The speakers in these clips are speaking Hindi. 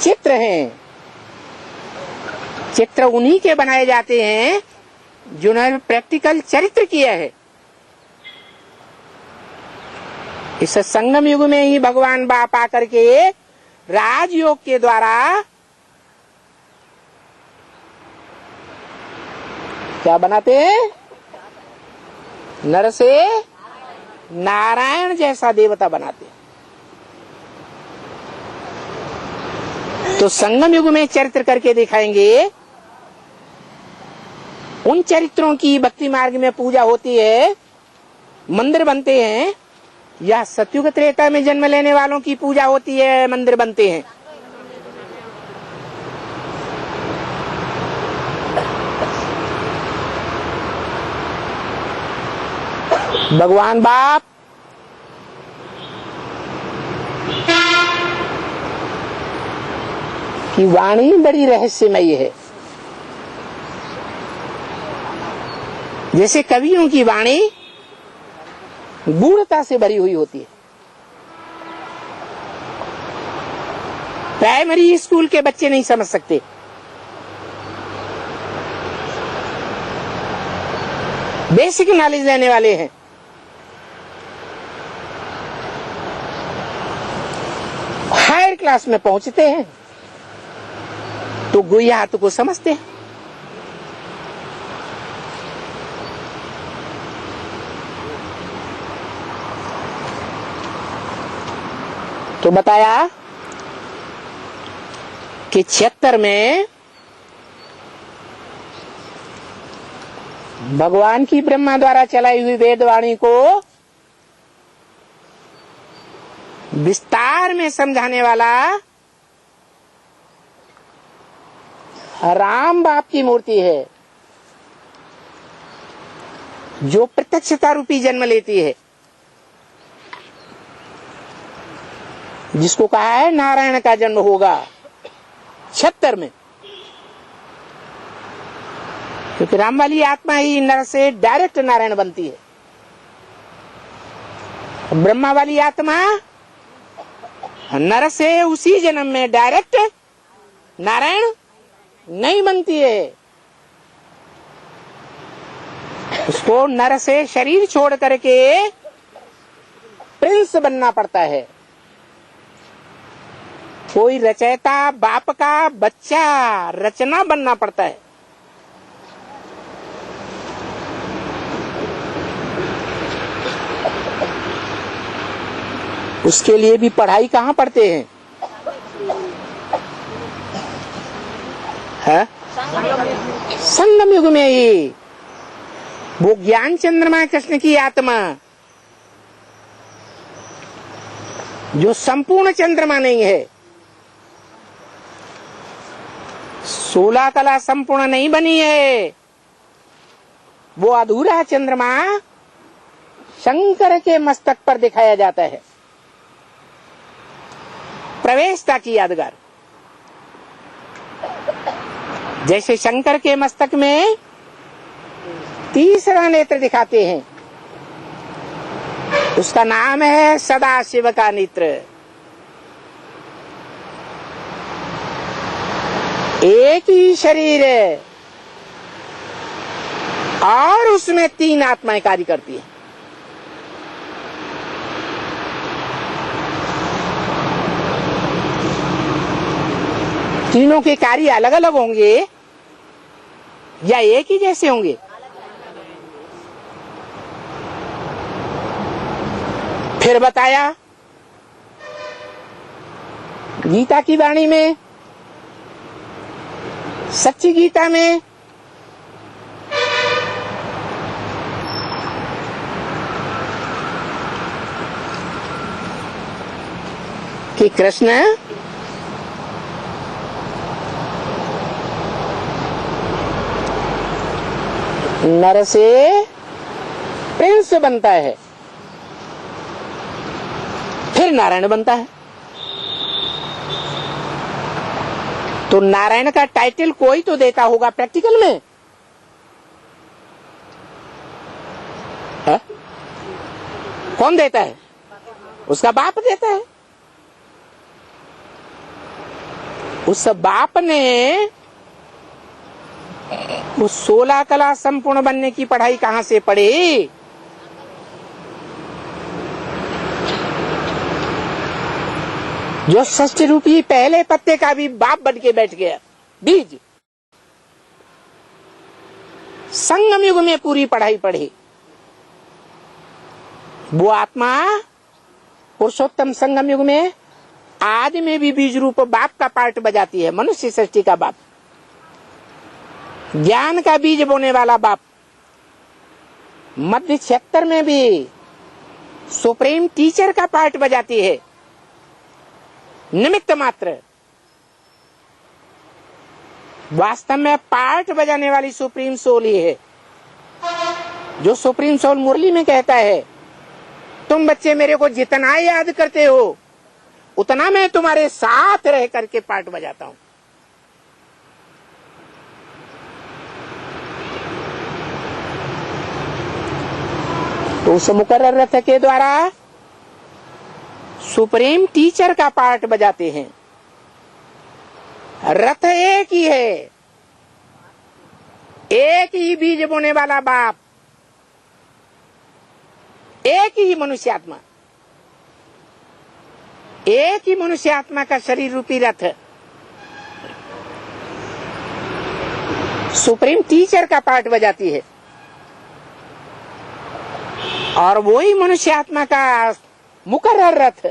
चित्र हैं। चित्र उन्हीं के बनाए जाते हैं जिन्होंने प्रैक्टिकल चरित्र किया है। इस संगम युग में ही भगवान बाप आकर के राजयोग के द्वारा क्या बनाते हैं? नर से नारायण जैसा देवता बनाते हैं। तो संगम युग में चरित्र करके दिखाएंगे। उन चरित्रों की भक्ति मार्ग में पूजा होती है, मंदिर बनते हैं, या सतयुग त्रेता में जन्म लेने वालों की पूजा होती है, मंदिर बनते हैं। भगवान बाप की वाणी बड़ी रहस्यमयी है। जैसे कवियों की वाणी गूढ़ता से भरी हुई होती है। प्राइमरी स्कूल के बच्चे नहीं समझ सकते। बेसिक नॉलेज लेने वाले हैं। हायर क्लास में पहुंचते हैं तो गुह्य हाथ को समझते हैं। तो बताया कि 76 में भगवान की ब्रह्मा द्वारा चलाई हुई वेदवाणी को विस्तार में समझाने वाला राम बाप की मूर्ति है, जो प्रत्यक्षता रूपी जन्म लेती है, जिसको कहा है नारायण का जन्म होगा 76 में। क्योंकि राम वाली आत्मा ही नर से डायरेक्ट नारायण बनती है। ब्रह्मा वाली आत्मा नर से उसी जन्म में डायरेक्ट नारायण नहीं बनती है। उसको नर से शरीर छोड़ करके प्रिंस बनना पड़ता है। कोई रचयिता बाप का बच्चा रचना बनना पड़ता है। उसके लिए भी पढ़ाई कहाँ पढ़ते हैं? है? संगम युग में ही वो ज्ञान चंद्रमा कृष्ण की आत्मा, जो संपूर्ण चंद्रमा नहीं है, 16 कला संपूर्ण नहीं बनी है, वो अधूरा चंद्रमा शंकर के मस्तक पर दिखाया जाता है। प्रवेशता की यादगार। जैसे शंकर के मस्तक में तीसरा नेत्र दिखाते हैं, उसका नाम है सदाशिव का नेत्र। एक ही शरीर है और उसमें 3 आत्माएं कार्य करती हैं। तीनों के कार्य अलग अलग होंगे या एक ही जैसे होंगे? फिर बताया गीता की वाणी में, सच्ची गीता में कि कृष्ण नर से प्रिंस बनता है, फिर नारायण बनता है। तो नारायण का टाइटल कोई तो देता होगा प्रैक्टिकल में, है? कौन देता है? उसका बाप देता है। उस बाप ने वो 16 कला संपूर्ण बनने की पढ़ाई कहां से पढ़ी? जो षष्ठ रूपी पहले पत्ते का भी बाप बन के बैठ गया, बीज। संगम युग में पूरी पढ़ाई पढ़ी। वो आत्मा पुरुषोत्तम संगम युग में आज में भी बीज रूप बाप का पार्ट बजाती है। मनुष्य सृष्टि का बाप, ज्ञान का बीज बोने वाला बाप। मध्य क्षेत्र में भी सुप्रीम टीचर का पार्ट बजाती है, निमित्त मात्र। वास्तव में पार्ट बजाने वाली सुप्रीम सोल ही है। जो सुप्रीम सोल मुरली में कहता है, तुम बच्चे मेरे को जितना याद करते हो उतना मैं तुम्हारे साथ रह करके पार्ट बजाता हूं। तो उस मुकर्रर रथ के द्वारा सुप्रीम टीचर का पार्ट बजाते हैं। रथ एक ही है, एक ही बीज बोने वाला बाप, एक ही मनुष्य आत्मा, एक ही मनुष्य आत्मा का शरीर रूपी रथ सुप्रीम टीचर का पार्ट बजाती है। और वही मनुष्य आत्मा का मुकर्रर रथ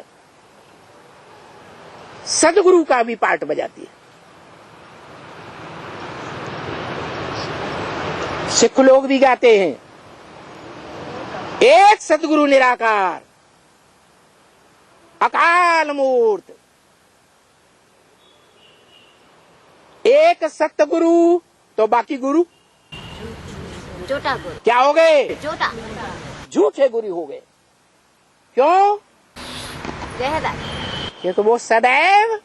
सदगुरु का भी पार्ट बजाती है। सिख लोग भी गाते हैं, एक सदगुरु निराकार अकाल मूर्त, एक सतगुरु तो बाकी गुरु झूठा गुरु। क्या हो गए? झूठा, झूठे गुरु हो गए। क्यों? ये तो वो सदैव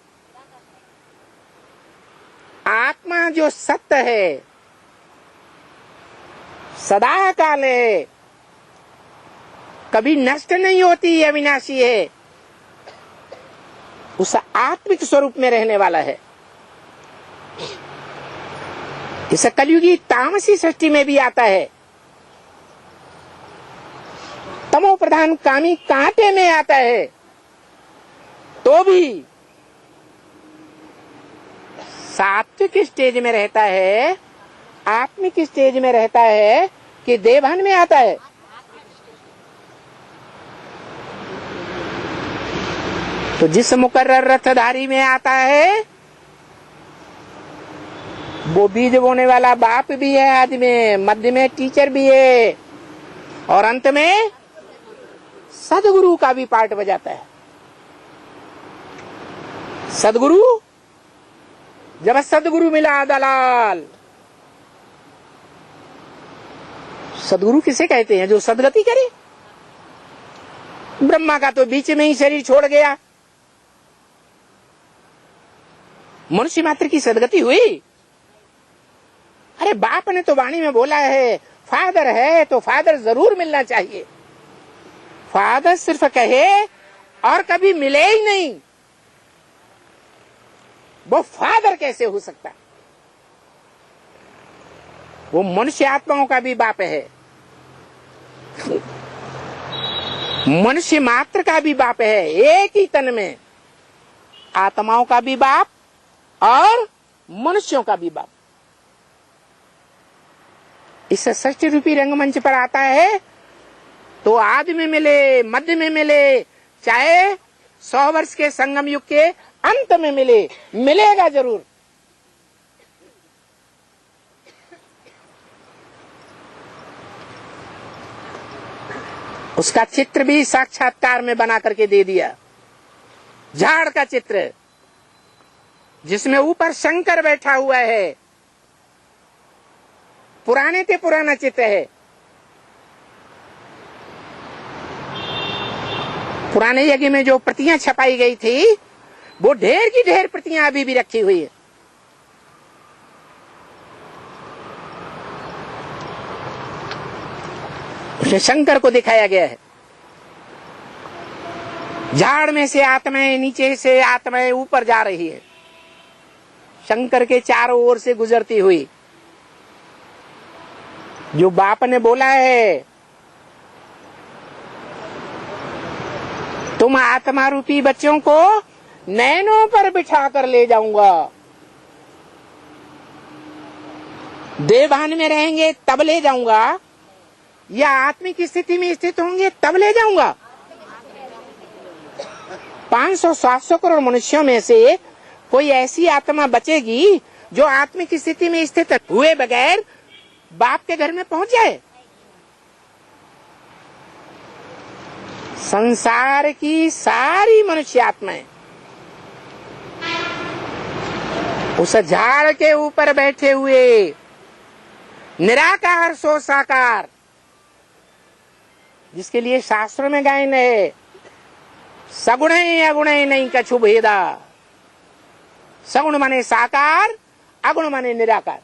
आत्मा जो सत्य है, सदा काल है, कभी नष्ट नहीं होती, अविनाशी है, उस आत्मिक स्वरूप में रहने वाला है। इस कलयुगी तामसी सृष्टि में भी आता है, तमो प्रधान कामी कांटे में आता है, तो भी सात्विक स्टेज में रहता है, आत्मिक स्टेज में रहता है कि देवहन में आता है। तो जिस मुकर्रर रथधारी में आता है वो बीज बोने वाला बाप भी है, आदि में, मध्य में टीचर भी है, और अंत में सदगुरु का भी पार्ट बजाता है। सदगुरु, जब सदगुरु मिला दलाल। सदगुरु किसे कहते हैं? जो सदगति करे। ब्रह्मा का तो बीच में ही शरीर छोड़ गया, मनुष्य मात्र की सदगति हुई। अरे बाप ने तो वाणी में बोला है, फादर है तो फादर जरूर मिलना चाहिए। फादर सिर्फ कहे और कभी मिले ही नहीं, वो फादर कैसे हो सकता? वो मनुष्य आत्माओं का भी बाप है, मनुष्य मात्र का भी बाप है, एक ही तन में आत्माओं का भी बाप और मनुष्यों का भी बाप। इस सृष्टि रूपी रंगमंच पर आता है तो आदि में मिले, मध्य में मिले, चाहे 100 वर्ष के संगम युग के अंत में मिले, मिलेगा जरूर। उसका चित्र भी साक्षात्कार में बना करके दे दिया। झाड़ का चित्र जिसमें ऊपर शंकर बैठा हुआ है, पुराने से पुराना चित्र है। पुराने यज्ञ में जो प्रतियां छपाई गई थी वो ढेर की ढेर प्रतियां अभी भी रखी हुई है। उसमें शंकर को दिखाया गया है। झाड़ में से आत्माएं, नीचे से आत्माएं ऊपर जा रही है। शंकर के चारों ओर से गुजरती हुई, जो बाप ने बोला है तुम आत्मा रूपी बच्चों को नैनों पर बिठा कर ले जाऊंगा, देवभान में रहेंगे तब ले जाऊंगा, या आत्मिक स्थिति में स्थित होंगे तब ले जाऊंगा। 500-700 करोड़ मनुष्यों में से कोई ऐसी आत्मा बचेगी जो आत्मिक स्थिति में स्थित हुए बगैर बाप के घर में पहुंच जाए। संसार की सारी मनुष्य आत्माएं उस झाड़ के ऊपर बैठे हुए निराकार सो साकार, जिसके लिए शास्त्रों में गायन है, सगुण अगुण नहीं कछु भेदा। सगुण माने साकार, अगुण माने निराकार,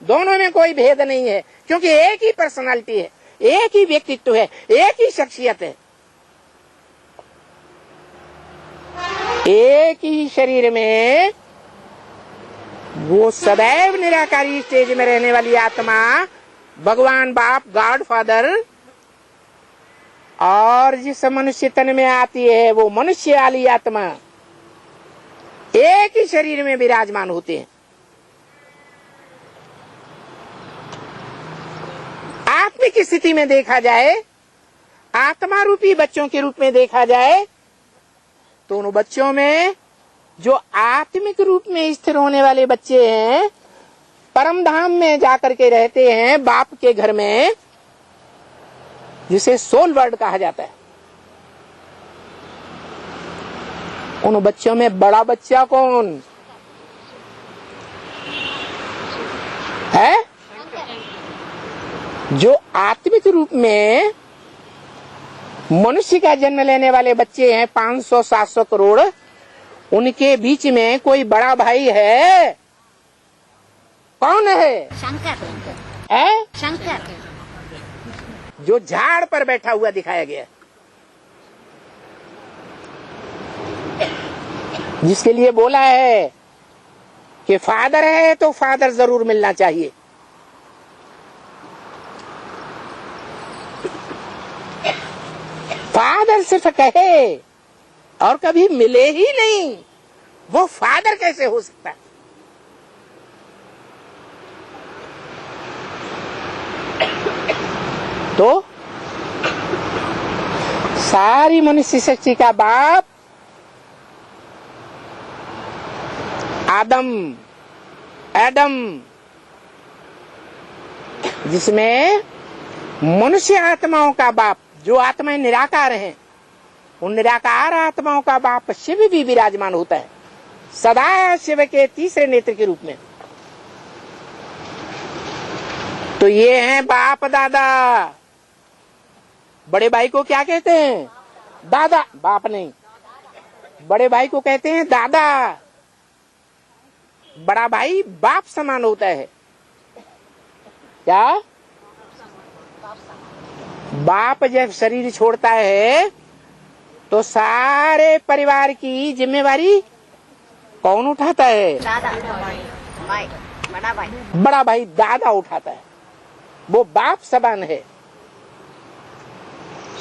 दोनों में कोई भेद नहीं है, क्योंकि एक ही पर्सनालिटी है, एक ही व्यक्तित्व है, एक ही शख्सियत है। एक ही शरीर में वो सदैव निराकारी स्टेज में रहने वाली आत्मा भगवान बाप, गॉड फादर, और जिस मनुष्य तन में आती है वो मनुष्य वाली आत्मा एक ही शरीर में विराजमान होते हैं। आत्मिक स्थिति में देखा जाए, आत्मा रूपी बच्चों के रूप में देखा जाए, तो उन बच्चों में जो आत्मिक रूप में स्थिर होने वाले बच्चे हैं, परम धाम में जाकर के रहते हैं बाप के घर में, जिसे सोल वर्ल्ड कहा जाता है, उन बच्चों में बड़ा बच्चा कौन है? जो आत्मिक रूप में मनुष्य का जन्म लेने वाले बच्चे हैं 500-700 करोड़, उनके बीच में कोई बड़ा भाई है? कौन है? शंकर है? शंकर जो झाड़ पर बैठा हुआ दिखाया गया, जिसके लिए बोला है कि फादर है तो फादर जरूर मिलना चाहिए। फादर सिर्फ कहे और कभी मिले ही नहीं, वो फादर कैसे हो सकता है? तो सारी मनुष्य सृष्टि का बाप एडम, जिसमें मनुष्य आत्माओं का बाप, जो आत्माएं निराकार हैं, उन निराकार आत्माओं का बाप शिव भी विराजमान होता है, सदा शिव के तीसरे नेत्र के रूप में। तो ये हैं बाप दादा। बड़े भाई को क्या कहते हैं? दादा। बाप नहीं, बड़े भाई को कहते हैं दादा। बड़ा भाई बाप समान होता है। क्या? बाप जब शरीर छोड़ता है तो सारे परिवार की जिम्मेवारी कौन उठाता है? दादा भाई, बड़ा भाई। बड़ा भाई दादा उठाता है, वो बाप समान है।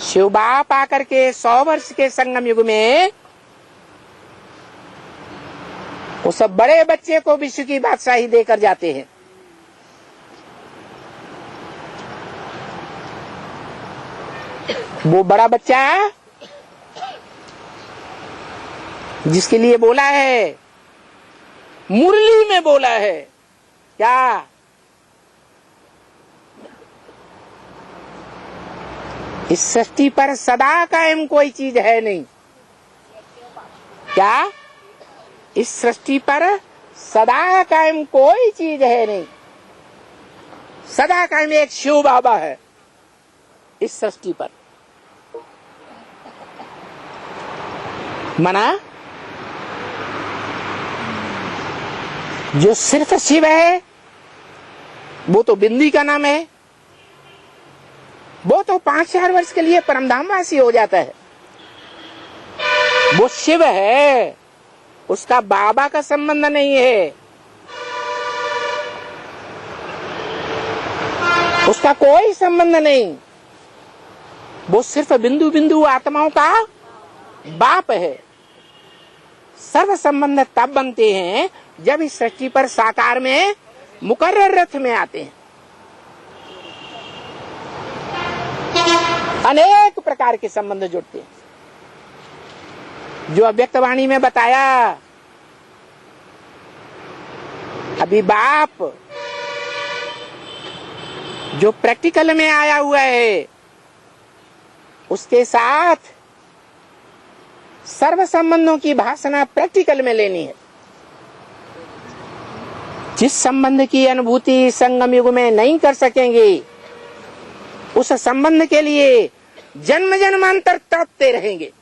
शिव बाप आकर के 100 वर्ष के संगम युग में उस बड़े बच्चे को विश्व की बादशाही देकर जाते हैं। वो बड़ा बच्चा जिसके लिए बोला है, मुरली में बोला है, क्या? इस सृष्टि पर सदा कायम कोई चीज है नहीं। क्या? इस सृष्टि पर सदा कायम कोई चीज है नहीं। सदा कायम एक शिव बाबा है इस सृष्टि पर। मना जो सिर्फ शिव है वो तो बिंदी का नाम है, वो तो 5,000 वर्ष के लिए परमधामवासी हो जाता है। वो शिव है, उसका बाबा का संबंध नहीं है, उसका कोई संबंध नहीं, वो सिर्फ बिंदु बिंदु आत्माओं का बाप है। सर्व संबंध तब बनते हैं जब इस सृष्टि पर साकार में मुकर्रर रथ में आते हैं। अनेक प्रकार के संबंध जुड़ते हैं, जो अव्यक्त वाणी में बताया। अभी बाप जो प्रैक्टिकल में आया हुआ है, उसके साथ सर्व संबंधों की भाषणा प्रैक्टिकल में लेनी है। जिस संबंध की अनुभूति संगम युग में नहीं कर सकेंगे, उस संबंध के लिए जन्म जन्मांतर तड़पते रहेंगे।